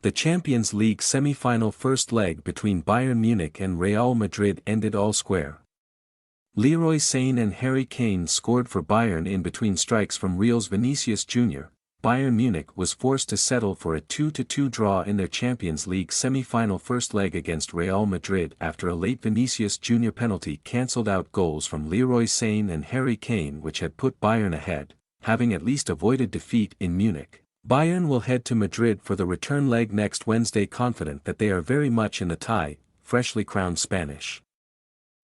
The Champions League semi-final first leg between Bayern Munich and Real Madrid ended all square. Leroy Sane and Harry Kane scored for Bayern in between strikes from Real's Vinicius Jr. Bayern Munich was forced to settle for a 2-2 draw in their Champions League semi-final first leg against Real Madrid after a late Vinicius Jr. penalty cancelled out goals from Leroy Sane and Harry Kane, which had put Bayern ahead, having at least avoided defeat in Munich. Bayern will head to Madrid for the return leg next Wednesday, confident that they are very much in the tie, freshly crowned Spanish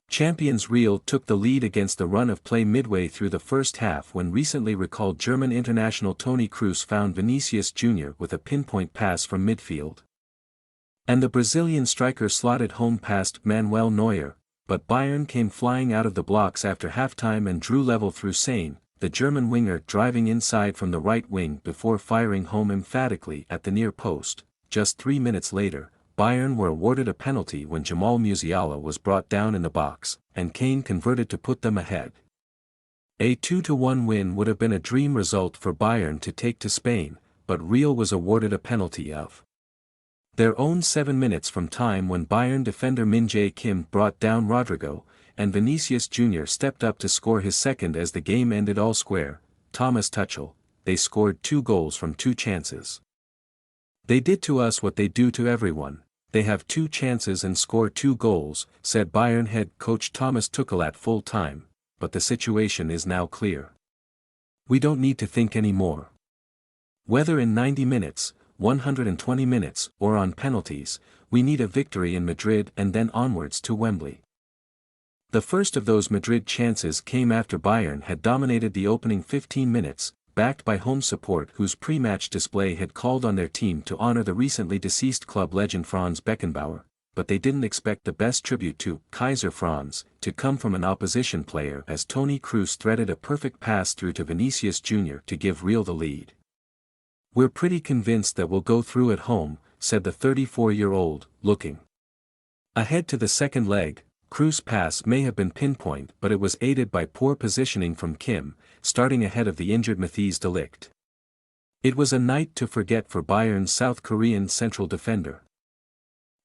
champions. Real took the lead against the run of play midway through the first half when recently recalled German international Toni Kroos found Vinicius Jr. with a pinpoint pass from midfield. And the Brazilian striker slotted home past Manuel Neuer, but Bayern came flying out of the blocks after halftime and drew level through Sane, the German winger, driving inside from the right wing before firing home emphatically at the near post. Just 3 minutes later, Bayern were awarded a penalty when Jamal Musiala was brought down in the box, and Kane converted to put them ahead. A 2-1 win would have been a dream result for Bayern to take to Spain, but Real was awarded a penalty of their own 7 minutes from time when Bayern defender Min Jae Kim brought down Rodrigo, and Vinicius Jr. stepped up to score his second as the game ended all square. Thomas Tuchel, they scored 2 goals from 2 chances. They did to us what they do to everyone. They have 2 chances and score 2 goals, said Bayern head coach Thomas Tuchel at full time, but the situation is now clear. We don't need to think anymore. Whether in 90 minutes, 120 minutes, or on penalties, we need a victory in Madrid and then onwards to Wembley. The first of those Madrid chances came after Bayern had dominated the opening 15 minutes, backed by home support whose pre-match display had called on their team to honor the recently deceased club legend Franz Beckenbauer, but they didn't expect the best tribute to Kaiser Franz to come from an opposition player as Toni Kroos threaded a perfect pass through to Vinicius Jr. to give Real the lead. We're pretty convinced that we'll go through at home, said the 34-year-old, looking ahead to the second leg. Kroos' pass may have been pinpoint, but it was aided by poor positioning from Kim, starting ahead of the injured Matthijs de Ligt. It was a night to forget for Bayern's South Korean central defender,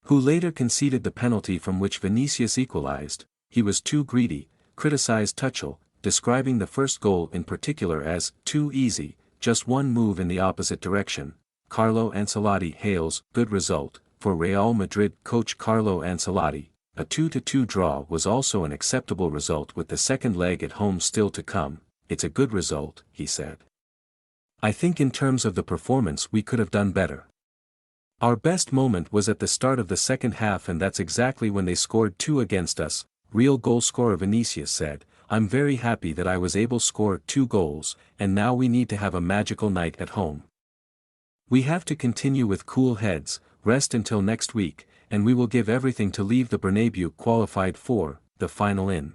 who later conceded the penalty from which Vinicius equalized. He was too greedy, criticized Tuchel, describing the first goal in particular as too easy, just one move in the opposite direction. Carlo Ancelotti hails good result for Real Madrid coach Carlo Ancelotti. A 2-2 draw was also an acceptable result with the second leg at home still to come. It's a good result, he said. I think in terms of the performance we could have done better. Our best moment was at the start of the second half, and that's exactly when they scored 2 against us, Real goalscorer Vinicius said. I'm very happy that I was able to score 2 goals, and now we need to have a magical night at home. We have to continue with cool heads, rest until next week, and we will give everything to leave the Bernabeu qualified for the final in.